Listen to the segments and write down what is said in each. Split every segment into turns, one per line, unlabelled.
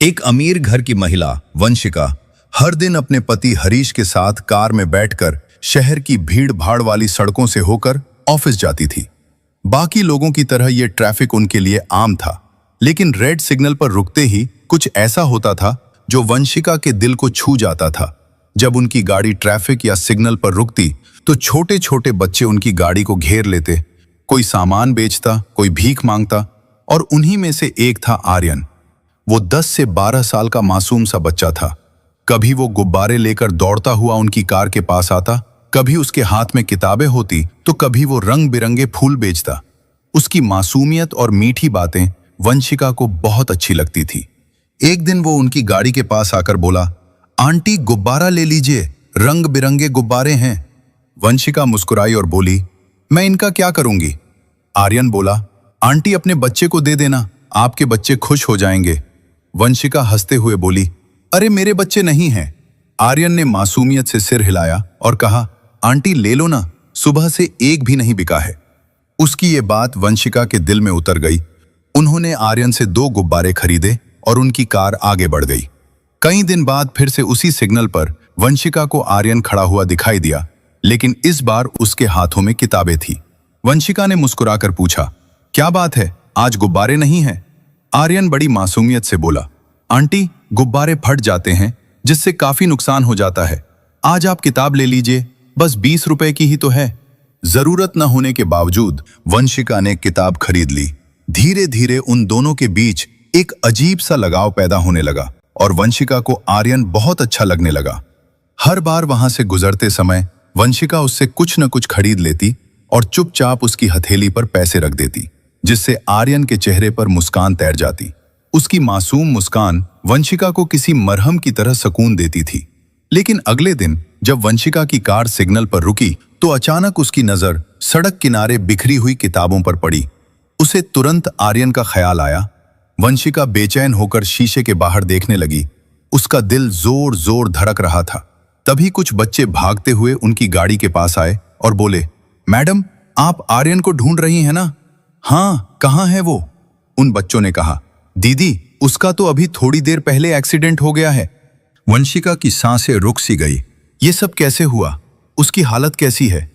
एक अमीर घर की महिला वंशिका हर दिन अपने पति हरीश के साथ कार में बैठकर शहर की भीड़ भाड़ वाली सड़कों से होकर ऑफिस जाती थी। बाकी लोगों की तरह यह ट्रैफिक उनके लिए आम था, लेकिन रेड सिग्नल पर रुकते ही कुछ ऐसा होता था जो वंशिका के दिल को छू जाता था। जब उनकी गाड़ी ट्रैफिक या सिग्नल पर रुकती तो छोटे छोटे बच्चे उनकी गाड़ी को घेर लेते। कोई सामान बेचता, कोई भीख मांगता, और उन्हीं में से एक था आर्यन। वो 10 से 12 साल का मासूम सा बच्चा था। कभी वो गुब्बारे लेकर दौड़ता हुआ उनकी कार के पास आता, कभी उसके हाथ में किताबें होती तो कभी वो रंग बिरंगे फूल बेचता। उसकी मासूमियत और मीठी बातें वंशिका को बहुत अच्छी लगती थी। एक दिन वो उनकी गाड़ी के पास आकर बोला, आंटी गुब्बारा ले लीजिए, रंग बिरंगे गुब्बारे हैं। वंशिका मुस्कुराई और बोली, मैं इनका क्या करूंगी? आर्यन बोला, आंटी अपने बच्चे को दे देना, आपके बच्चे खुश हो जाएंगे। वंशिका हंसते हुए बोली, अरे मेरे बच्चे नहीं हैं। आर्यन ने मासूमियत से सिर हिलाया और कहा, आंटी ले लो ना, सुबह से एक भी नहीं बिका है। उसकी ये बात वंशिका के दिल में उतर गई। उन्होंने आर्यन से 2 गुब्बारे खरीदे और उनकी कार आगे बढ़ गई। कई दिन बाद फिर से उसी सिग्नल पर वंशिका को आर्यन खड़ा हुआ दिखाई दिया, लेकिन इस बार उसके हाथों में किताबें थी। वंशिका ने मुस्कुराकर पूछा, क्या बात है, आज गुब्बारे नहीं हैं? आर्यन बड़ी मासूमियत से बोला, आंटी गुब्बारे फट जाते हैं, जिससे काफी नुकसान हो जाता है। आज आप किताब ले लीजिए, बस 20 रुपए की ही तो है। जरूरत न होने के बावजूद वंशिका ने किताब खरीद ली। धीरे धीरे उन दोनों के बीच एक अजीब सा लगाव पैदा होने लगा और वंशिका को आर्यन बहुत अच्छा लगने लगा। हर बार वहां से गुजरते समय वंशिका उससे कुछ न कुछ खरीद लेती और चुपचाप उसकी हथेली पर पैसे रख देती, जिससे आर्यन के चेहरे पर मुस्कान तैर जाती। उसकी मासूम मुस्कान वंशिका को किसी मरहम की तरह सुकून देती थी। लेकिन अगले दिन जब वंशिका की कार सिग्नल पर रुकी तो अचानक उसकी नजर सड़क किनारे बिखरी हुई किताबों पर पड़ी। उसे तुरंत आर्यन का ख्याल आया। वंशिका बेचैन होकर शीशे के बाहर देखने लगी। उसका दिल जोर जोर धड़क रहा था। तभी कुछ बच्चे भागते हुए उनकी गाड़ी के पास आए और बोले, मैडम आप आर्यन को ढूंढ रही हैं ना? हाँ, कहाँ है वो? उन बच्चों ने कहा, दीदी उसका तो अभी थोड़ी देर पहले एक्सीडेंट हो गया है। वंशिका की सांसें रुक सी गई। ये सब कैसे हुआ? उसकी हालत कैसी है?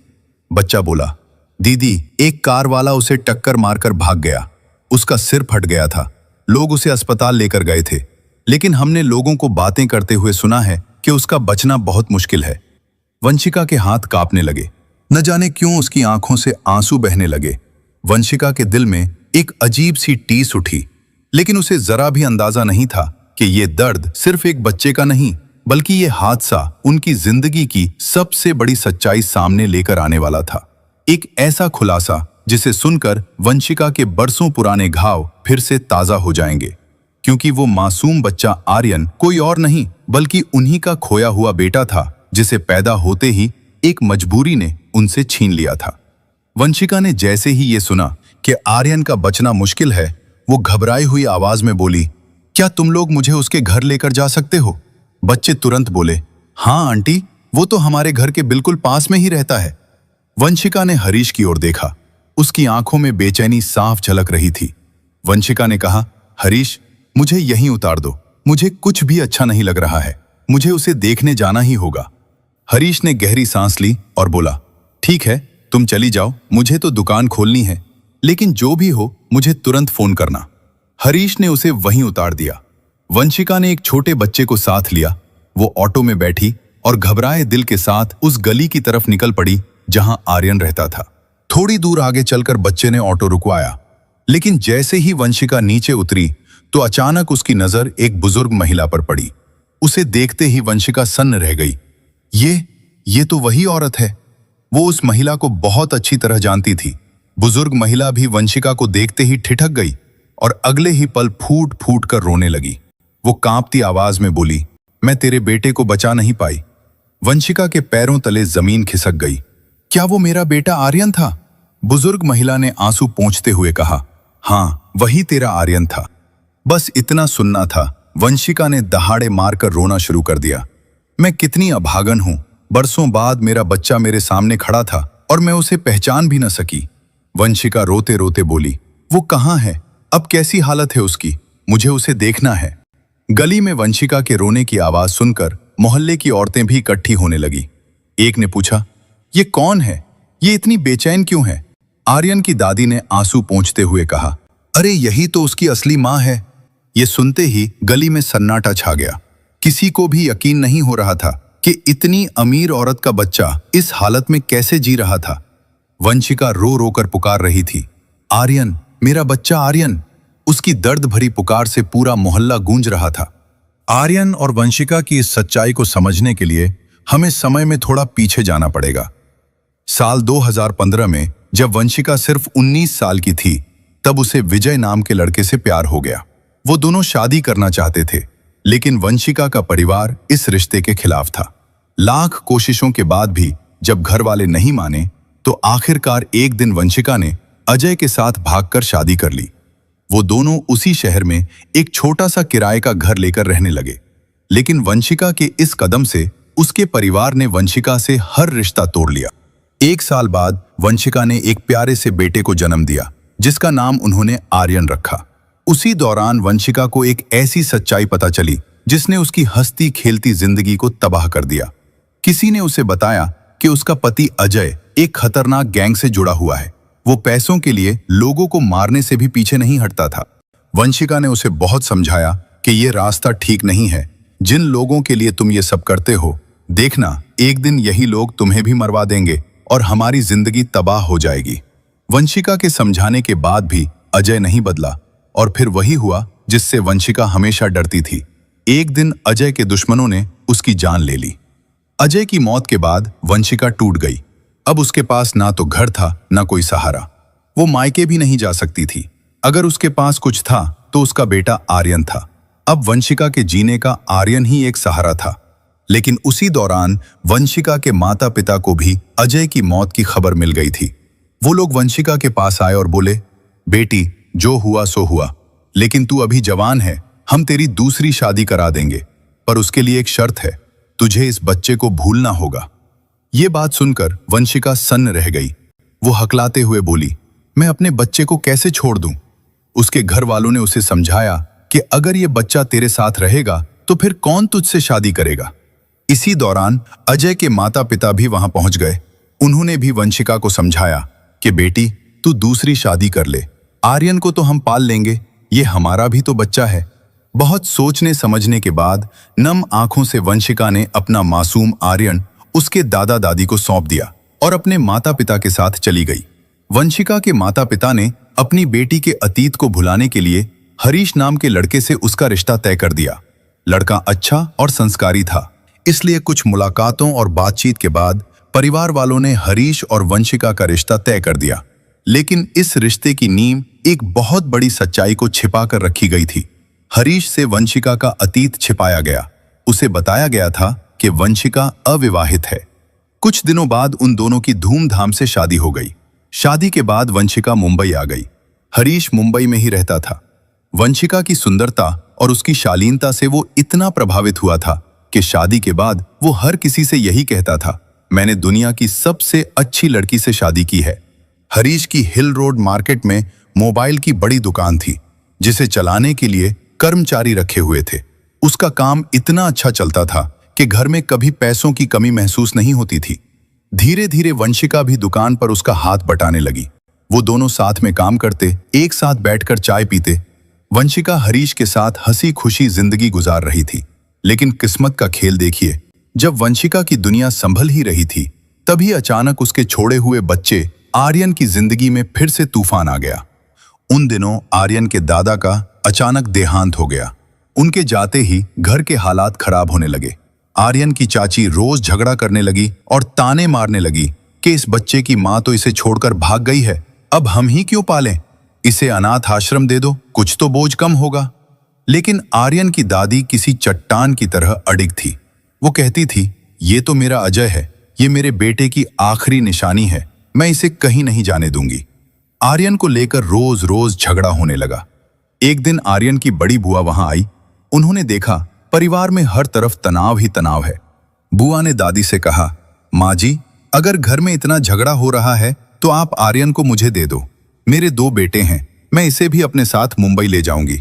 बच्चा बोला, दीदी एक कार वाला उसे टक्कर मारकर भाग गया। उसका सिर फट गया था। लोग उसे अस्पताल लेकर गए थे, लेकिन हमने लोगों को बातें करते हुए सुना है कि उसका बचना बहुत मुश्किल है। वंशिका के हाथ कांपने लगे। न जाने क्यों उसकी आंखों से आंसू बहने लगे। वंशिका के दिल में एक अजीब सी टीस उठी, लेकिन उसे जरा भी अंदाजा नहीं था कि ये दर्द सिर्फ एक बच्चे का नहीं, बल्कि ये हादसा उनकी जिंदगी की सबसे बड़ी सच्चाई सामने लेकर आने वाला था। एक ऐसा खुलासा जिसे सुनकर वंशिका के बरसों पुराने घाव फिर से ताजा हो जाएंगे, क्योंकि वो मासूम बच्चा आर्यन कोई और नहीं बल्कि उन्हीं का खोया हुआ बेटा था, जिसे पैदा होते ही एक मजबूरी ने उनसे छीन लिया था। वंशिका ने जैसे ही ये सुना कि आर्यन का बचना मुश्किल है, वो घबराई हुई आवाज में बोली, क्या तुम लोग मुझे उसके घर लेकर जा सकते हो? बच्चे तुरंत बोले, हाँ आंटी, वो तो हमारे घर के बिल्कुल पास में ही रहता है। वंशिका ने हरीश की ओर देखा। उसकी आंखों में बेचैनी साफ झलक रही थी। वंशिका ने कहा, हरीश मुझे यहीं उतार दो, मुझे कुछ भी अच्छा नहीं लग रहा है, मुझे उसे देखने जाना ही होगा। हरीश ने गहरी सांस ली और बोला, ठीक है तुम चली जाओ, मुझे तो दुकान खोलनी है, लेकिन जो भी हो मुझे तुरंत फोन करना। हरीश ने उसे वहीं उतार दिया। वंशिका ने एक छोटे बच्चे को साथ लिया। वो ऑटो में बैठी और घबराए दिल के साथ उस गली की तरफ निकल पड़ी जहां आर्यन रहता था। थोड़ी दूर आगे चलकर बच्चे ने ऑटो रुकवाया, लेकिन जैसे ही वंशिका नीचे उतरी तो अचानक उसकी नजर एक बुजुर्ग महिला पर पड़ी। उसे देखते ही वंशिका सन्न रह गई। ये तो वही औरत है। वो उस महिला को बहुत अच्छी तरह जानती थी। बुजुर्ग महिला भी वंशिका को देखते ही ठिठक गई और अगले ही पल फूट फूट कर रोने लगी। वो कांपती आवाज में बोली, मैं तेरे बेटे को बचा नहीं पाई। वंशिका के पैरों तले जमीन खिसक गई। क्या वो मेरा बेटा आर्यन था? बुजुर्ग महिला ने आंसू पोंछते हुए कहा, हाँ वही तेरा आर्यन था। बस इतना सुनना था। वंशिका ने दहाड़े मारकर रोना शुरू कर दिया। मैं कितनी अभागन हूं, बरसों बाद मेरा बच्चा मेरे सामने खड़ा था और मैं उसे पहचान भी न सकी। वंशिका रोते रोते बोली, वो कहाँ है? अब कैसी हालत है उसकी? मुझे उसे देखना है। गली में वंशिका के रोने की आवाज सुनकर मोहल्ले की औरतें भी इकट्ठी होने लगी। एक ने पूछा, ये कौन है? ये इतनी बेचैन क्यों है? आर्यन की दादी ने आंसू पोंछते हुए कहा, अरे यही तो उसकी असली माँ है। ये सुनते ही गली में सन्नाटा छा गया। किसी को भी यकीन नहीं हो रहा था कि इतनी अमीर औरत का बच्चा इस हालत में कैसे जी रहा था। वंशिका रो रो कर पुकार रही थी, आर्यन, मेरा बच्चा आर्यन। उसकी दर्द भरी पुकार से पूरा मोहल्ला गूंज रहा था। आर्यन और वंशिका की इस सच्चाई को समझने के लिए हमें समय में थोड़ा पीछे जाना पड़ेगा। साल 2015 में जब वंशिका सिर्फ 19 साल की थी, तब उसे विजय नाम के लड़के से प्यार हो गया। वो दोनों शादी करना चाहते थे, लेकिन वंशिका का परिवार इस रिश्ते के खिलाफ था। लाख कोशिशों के बाद भी जब घर वाले नहीं माने, तो आखिरकार एक दिन वंशिका ने अजय के साथ भागकर शादी कर ली। वो दोनों उसी शहर में एक छोटा सा किराए का घर लेकर रहने लगे। लेकिन वंशिका के इस कदम से उसके परिवार ने वंशिका से हर रिश्ता तोड़ लिया। 1 साल बाद वंशिका ने एक प्यारे से बेटे को जन्म दिया, जिसका नाम उन्होंने आर्यन रखा। उसी दौरान वंशिका को एक ऐसी सच्चाई पता चली जिसने उसकी हंसती खेलती जिंदगी को तबाह कर दिया। किसी ने उसे बताया कि उसका पति अजय एक खतरनाक गैंग से जुड़ा हुआ है। वो पैसों के लिए लोगों को मारने से भी पीछे नहीं हटता था। वंशिका ने उसे बहुत समझाया कि ये रास्ता ठीक नहीं है। जिन लोगों के लिए तुम ये सब करते हो, देखना एक दिन यही लोग तुम्हें भी मरवा देंगे और हमारी जिंदगी तबाह हो जाएगी। वंशिका के समझाने के बाद भी अजय नहीं बदला और फिर वही हुआ जिससे वंशिका हमेशा डरती थी। एक दिन अजय के दुश्मनों ने उसकी जान ले ली। अजय की मौत के बाद वंशिका टूट गई। अब उसके पास ना तो घर था, ना कोई सहारा। वो मायके भी नहीं जा सकती थी। अगर उसके पास कुछ था तो उसका बेटा आर्यन था। अब वंशिका के जीने का आर्यन ही एक सहारा था। लेकिन उसी दौरान वंशिका के माता पिता को भी अजय की मौत की खबर मिल गई थी। वो लोग वंशिका के पास आए और बोले, बेटी, जो हुआ सो हुआ, लेकिन तू अभी जवान है, हम तेरी दूसरी शादी करा देंगे, पर उसके लिए एक शर्त है, तुझे इस बच्चे को भूलना होगा। ये बात सुनकर वंशिका सन्न रह गई। वो हकलाते हुए बोली, मैं अपने बच्चे को कैसे छोड़ दूं? उसके घर वालों ने उसे समझाया कि अगर ये बच्चा तेरे साथ रहेगा तो फिर कौन तुझसे शादी करेगा। इसी दौरान अजय के माता पिता भी वहां पहुंच गए। उन्होंने भी वंशिका को समझाया कि बेटी, तू दूसरी शादी कर ले, आर्यन को तो हम पाल लेंगे, ये हमारा भी तो बच्चा है। बहुत सोचने समझने के बाद नम आंखों से वंशिका ने अपना मासूम आर्यन उसके दादा दादी को सौंप दिया और अपने माता पिता के साथ चली गई। वंशिका के माता पिता ने अपनी बेटी के अतीत को भुलाने के लिए हरीश नाम के लड़के से उसका रिश्ता तय कर दिया। लड़का अच्छा और संस्कारी था, इसलिए कुछ मुलाकातों और बातचीत के बाद परिवार वालों ने हरीश और वंशिका का रिश्ता तय कर दिया। लेकिन इस रिश्ते की नींव एक बहुत बड़ी सच्चाई को छिपा कर रखी गई थी। हरीश से वंशिका का अतीत छिपाया गया। उसे बताया गया था कि वंशिका अविवाहित है। कुछ दिनों बाद उन दोनों की धूमधाम से शादी हो गई। शादी के बाद वंशिका मुंबई आ गई। हरीश मुंबई में ही रहता था। वंशिका की सुंदरता और उसकी शालीनता से वो इतना प्रभावित हुआ था कि शादी के बाद वो हर किसी से यही कहता था, मैंने दुनिया की सबसे अच्छी लड़की से शादी की है। हरीश की हिल रोड मार्केट में मोबाइल की बड़ी दुकान थी, जिसे चलाने के लिए कर्मचारी रखे हुए थे। उसका काम इतना अच्छा चलता था कि घर में कभी पैसों की कमी महसूस नहीं होती थी। धीरे धीरे वंशिका भी दुकान पर उसका हाथ बटाने लगी। वो दोनों साथ में काम करते, एक साथ बैठकर चाय पीते। वंशिका हरीश के साथ हंसी खुशी जिंदगी गुजार रही थी। लेकिन किस्मत का खेल देखिए, जब वंशिका की दुनिया संभल ही रही थी, तभी अचानक उसके छोड़े हुए बच्चे आर्यन की जिंदगी में फिर से तूफान आ गया। उन दिनों आर्यन के दादा का अचानक देहांत हो गया। उनके जाते ही घर के हालात खराब होने लगे। आर्यन की चाची रोज झगड़ा करने लगी और ताने मारने लगी कि इस बच्चे की माँ तो इसे छोड़कर भाग गई है, अब हम ही क्यों पालें? इसे अनाथ आश्रम दे दो, कुछ तो बोझ कम होगा। लेकिन आर्यन की दादी किसी चट्टान की तरह अडिग थी। वो कहती थी, ये तो मेरा अजय है, ये मेरे बेटे की आखिरी निशानी है, मैं इसे कहीं नहीं जाने दूंगी। आर्यन को लेकर रोज रोज झगड़ा होने लगा। एक दिन आर्यन की बड़ी बुआ वहां आई। उन्होंने देखा परिवार में हर तरफ तनाव ही तनाव है। बुआ ने दादी से कहा, माँ जी, अगर घर में इतना झगड़ा हो रहा है तो आप आर्यन को मुझे दे दो। मेरे 2 बेटे हैं, मैं इसे भी अपने साथ मुंबई ले जाऊंगी।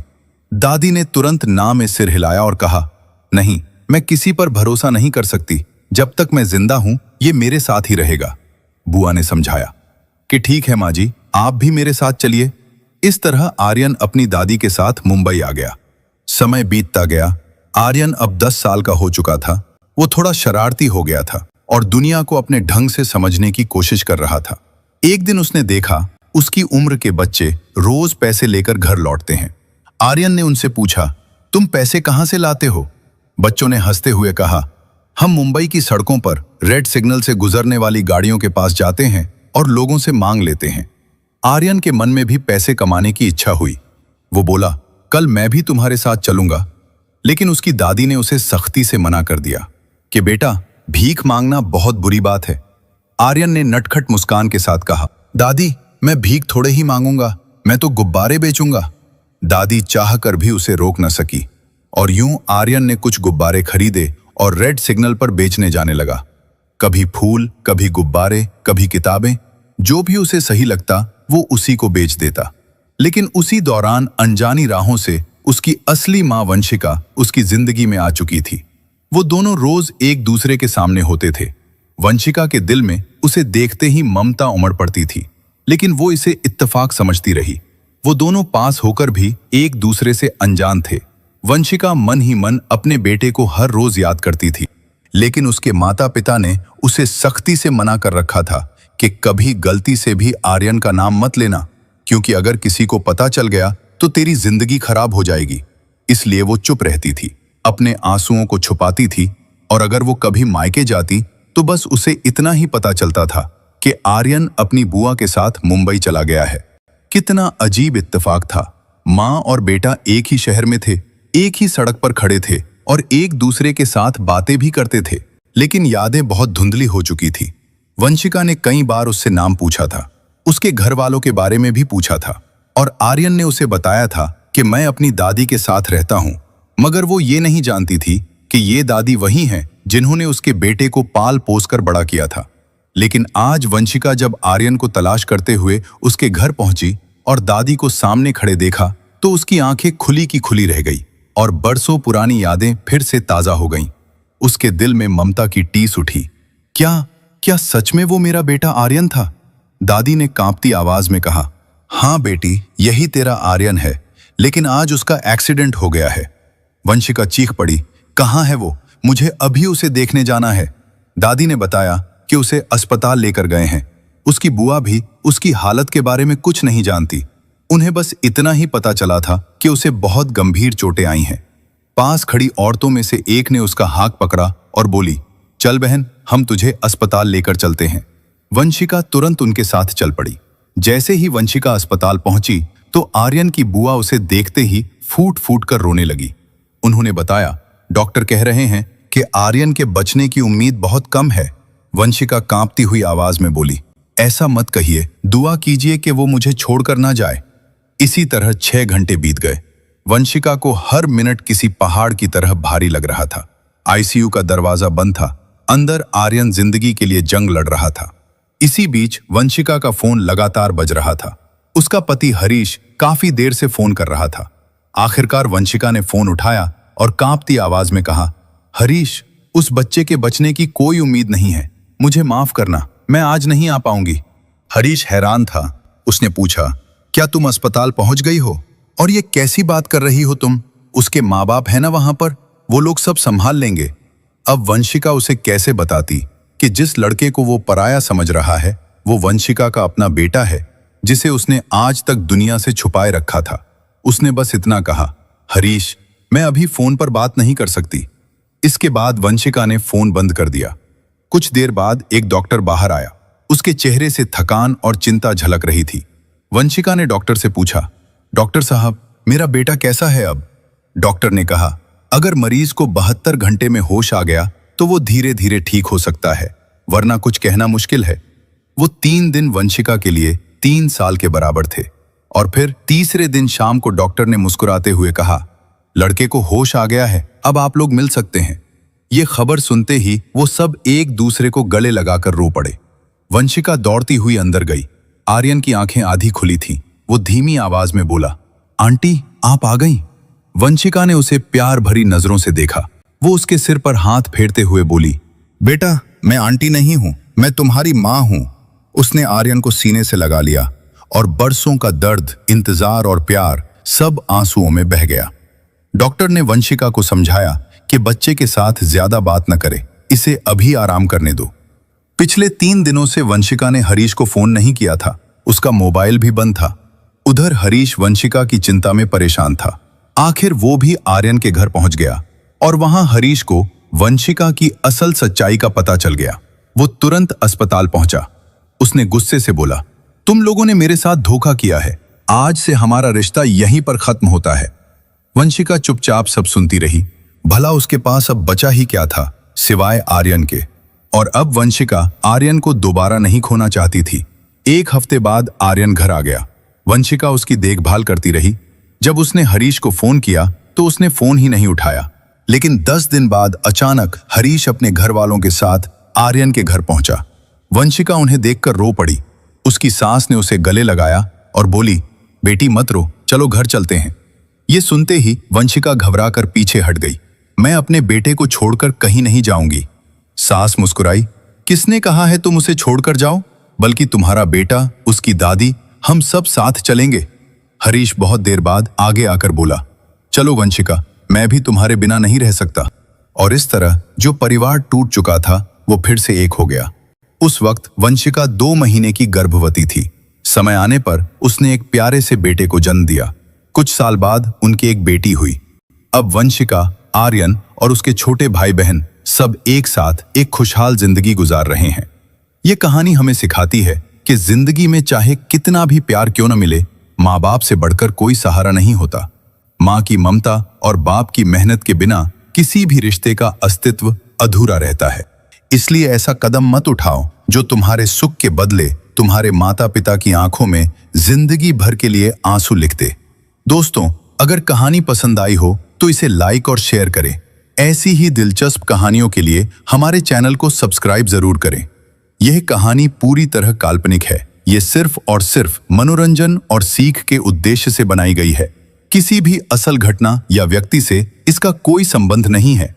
दादी ने तुरंत ना में सिर हिलाया और कहा, नहीं, मैं किसी पर भरोसा नहीं कर सकती। जब तक मैं जिंदा हूं ये मेरे साथ ही रहेगा। बुआ ने समझाया कि ठीक है माँ जी, आप भी मेरे साथ चलिए। इस तरह आर्यन अपनी दादी के साथ मुंबई आ गया। समय बीतता गया। आर्यन अब 10 साल का हो चुका था। वो थोड़ा शरारती हो गया था और दुनिया को अपने ढंग से समझने की कोशिश कर रहा था। एक दिन उसने देखा उसकी उम्र के बच्चे रोज पैसे लेकर घर लौटते हैं। आर्यन ने उनसे पूछा, तुम पैसे कहां से लाते हो? बच्चों ने हंसते हुए कहा, हम मुंबई की सड़कों पर रेड सिग्नल से गुजरने वाली गाड़ियों के पास जाते हैं और लोगों से मांग लेते हैं। आर्यन के मन में भी पैसे कमाने की इच्छा हुई। वो बोला, कल मैं भी तुम्हारे साथ चलूंगा। लेकिन उसकी दादी ने उसे सख्ती से मना कर दिया कि बेटा, भीख मांगना बहुत बुरी बात है। आर्यन ने नटखट मुस्कान के साथ कहा, दादी, मैं भीख थोड़े ही मांगूंगा, मैं तो गुब्बारे बेचूंगा। दादी चाहकर भी उसे रोक न सकी और यूं आर्यन ने कुछ गुब्बारे खरीदे और रेड सिग्नल पर बेचने जाने लगा। कभी फूल, कभी गुब्बारे, कभी किताबें, जो भी उसे सही लगता वो उसी को बेच देता। लेकिन उसी दौरान अनजानी राहों से उसकी असली मां वंशिका उसकी जिंदगी में आ चुकी थी। वो दोनों रोज एक दूसरे के सामने होते थे। वंशिका के दिल में उसे देखते ही ममता उमड़ पड़ती थी, लेकिन वो इसे इत्तेफाक समझती रही। वो दोनों पास होकर भी एक दूसरे से अनजान थे। वंशिका मन ही मन अपने बेटे को हर रोज याद करती थी, लेकिन उसके माता पिता ने उसे सख्ती से मना कर रखा था कि कभी गलती से भी आर्यन का नाम मत लेना, क्योंकि अगर किसी को पता चल गया तो तेरी जिंदगी खराब हो जाएगी। इसलिए वो चुप रहती थी, अपने आंसुओं को छुपाती थी और अगर वो कभी मायके जाती तो बस उसे इतना ही पता चलता था कि आर्यन अपनी बुआ के साथ मुंबई चला गया है। कितना अजीब इत्तेफाक था। माँ और बेटा एक ही शहर में थे, एक ही सड़क पर खड़े थे और एक दूसरे के साथ बातें भी करते थे, लेकिन यादें बहुत धुंधली हो चुकी थी। वंशिका ने कई बार उससे नाम पूछा था, उसके घर वालों के बारे में भी पूछा था और आर्यन ने उसे बताया था कि मैं अपनी दादी के साथ रहता हूं, मगर वो ये नहीं जानती थी कि ये दादी वही हैं जिन्होंने उसके बेटे को पाल पोस कर बड़ा किया था। लेकिन आज वंशिका जब आर्यन को तलाश करते हुए उसके घर पहुंची और दादी को सामने खड़े देखा तो उसकी आंखें खुली की खुली रह गई और बरसों पुरानी यादें फिर से ताजा हो गईं। उसके दिल में ममता की टीस उठी। क्या सच में वो मेरा बेटा आर्यन था? दादी ने कांपती आवाज में कहा, हाँ बेटी, यही तेरा आर्यन है, लेकिन आज उसका एक्सीडेंट हो गया है। वंशिका चीख पड़ी, कहाँ है वो? मुझे अभी उसे देखने जाना है। दादी ने बताया कि उसे अस्पताल लेकर गए हैं। उसकी बुआ भी उसकी हालत के बारे में कुछ नहीं जानती। उन्हें बस इतना ही पता चला था कि उसे बहुत गंभीर चोटें आई हैं। पास खड़ी औरतों में से एक ने उसका हाथ पकड़ा और बोली, चल बहन, हम तुझे अस्पताल लेकर चलते हैं। वंशिका तुरंत उनके साथ चल पड़ी। जैसे ही वंशिका अस्पताल पहुंची तो आर्यन की बुआ उसे देखते ही फूट फूट कर रोने लगी। उन्होंने बताया, डॉक्टर कह रहे हैं कि आर्यन के बचने की उम्मीद बहुत कम है। वंशिका कांपती हुई आवाज में बोली, ऐसा मत कहिए, दुआ कीजिए कि वो मुझे छोड़कर ना जाए। इसी तरह 6 घंटे बीत गए। वंशिका को हर मिनट किसी पहाड़ की तरह भारी लग रहा था। आईसीयू का दरवाजा बंद था। अंदर आर्यन जिंदगी के लिए जंग लड़ रहा था। इसी बीच वंशिका का फोन लगातार बज रहा था। उसका पति हरीश काफी देर से फोन कर रहा था। आखिरकार वंशिका ने फोन उठाया और कांपती आवाज में कहा, हरीश, उस बच्चे के बचने की कोई उम्मीद नहीं है। मुझे माफ करना, मैं आज नहीं आ पाऊंगी। हरीश हैरान था। उसने पूछा, क्या तुम अस्पताल पहुंच गई हो? और ये कैसी बात कर रही हो तुम? उसके माँ बाप है ना वहां पर, वो लोग सब संभाल लेंगे। अब वंशिका उसे कैसे बताती कि जिस लड़के को वो पराया समझ रहा है वो वंशिका का अपना बेटा है, जिसे उसने आज तक दुनिया से छुपाए रखा था। उसने बस इतना कहा, हरीश, मैं अभी फोन पर बात नहीं कर सकती। इसके बाद वंशिका ने फोन बंद कर दिया। कुछ देर बाद एक डॉक्टर बाहर आया। उसके चेहरे से थकान और चिंता झलक रही थी। वंशिका ने डॉक्टर से पूछा, डॉक्टर साहब, मेरा बेटा कैसा है अब? डॉक्टर ने कहा, अगर मरीज को 72 घंटे में होश आ गया तो वो धीरे धीरे ठीक हो सकता है, वरना कुछ कहना मुश्किल है। वो 3 दिन वंशिका के लिए 3 साल के बराबर थे। और फिर तीसरे दिन शाम को डॉक्टर ने मुस्कुराते हुए कहा, लड़के को होश आ गया है, अब आप लोग मिल सकते हैं। ये खबर सुनते ही वो सब एक दूसरे को गले लगाकर रो पड़े। वंशिका दौड़ती हुई अंदर गई। आर्यन की आंखें आधी खुली थीं। वो धीमी आवाज में बोला, आंटी, आप आ गईं? वंशिका ने उसे प्यार भरी नजरों से देखा। वो उसके सिर पर हाथ फेरते हुए बोली, बेटा, मैं आंटी नहीं हूं, मैं तुम्हारी मां हूं। उसने आर्यन को सीने से लगा लिया और बरसों का दर्द, इंतजार और प्यार सब आंसुओं में बह गया। डॉक्टर ने वंशिका को समझाया कि बच्चे के साथ ज्यादा बात न करे, इसे अभी आराम करने दो। पिछले 3 दिनों से वंशिका ने हरीश को फोन नहीं किया था, उसका मोबाइल भी बंद था। उधर हरीश वंशिका की चिंता में परेशान था। आखिर वो भी आर्यन के घर पहुंच गया और वहां हरीश को वंशिका की असल सच्चाई का पता चल गया। वो तुरंत अस्पताल पहुंचा। उसने गुस्से से बोला, तुम लोगों ने मेरे साथ धोखा किया है, आज से हमारा रिश्ता यहीं पर खत्म होता है। वंशिका चुपचाप सब सुनती रही। भला उसके पास अब बचा ही क्या था सिवाय आर्यन के। और अब वंशिका आर्यन को दोबारा नहीं खोना चाहती थी। 1 हफ्ते बाद आर्यन घर आ गया। वंशिका उसकी देखभाल करती रही। जब उसने हरीश को फोन किया तो उसने फोन ही नहीं उठाया। लेकिन 10 दिन बाद अचानक हरीश अपने घर वालों के साथ आर्यन के घर पहुंचा। वंशिका उन्हें देखकर रो पड़ी। उसकी सास ने उसे गले लगाया और बोली, बेटी मत रो, चलो घर चलते हैं। ये सुनते ही वंशिका घबराकर पीछे हट गई। मैं अपने बेटे को छोड़कर कहीं नहीं जाऊंगी। सास मुस्कुराई, किसने कहा है तुम उसे छोड़कर जाओ, बल्कि तुम्हारा बेटा, उसकी दादी, हम सब साथ चलेंगे। हरीश बहुत देर बाद आगे आकर बोला, चलो वंशिका, मैं भी तुम्हारे बिना नहीं रह सकता। और इस तरह जो परिवार टूट चुका था वो फिर से एक हो गया। उस वक्त वंशिका 2 महीने की गर्भवती थी। समय आने पर उसने एक प्यारे से बेटे को जन्म दिया। कुछ साल बाद उनकी एक बेटी हुई। अब वंशिका, आर्यन और उसके छोटे भाई बहन सब एक साथ एक खुशहाल जिंदगी गुजार रहे हैं। ये कहानी हमें सिखाती है कि जिंदगी में चाहे कितना भी प्यार क्यों न मिले, माँ बाप से बढ़कर कोई सहारा नहीं होता। माँ की ममता और बाप की मेहनत के बिना किसी भी रिश्ते का अस्तित्व अधूरा रहता है। इसलिए ऐसा कदम मत उठाओ जो तुम्हारे सुख के बदले तुम्हारे माता पिता की आंखों में जिंदगी भर के लिए आंसू लिख दे। दोस्तों, अगर कहानी पसंद आई हो तो इसे लाइक और शेयर करें। ऐसी ही दिलचस्प कहानियों के लिए हमारे चैनल को सब्सक्राइब जरूर करें। यह कहानी पूरी तरह काल्पनिक है। ये सिर्फ और सिर्फ मनोरंजन और सीख के उद्देश्य से बनाई गई है। किसी भी असल घटना या व्यक्ति से इसका कोई संबंध नहीं है।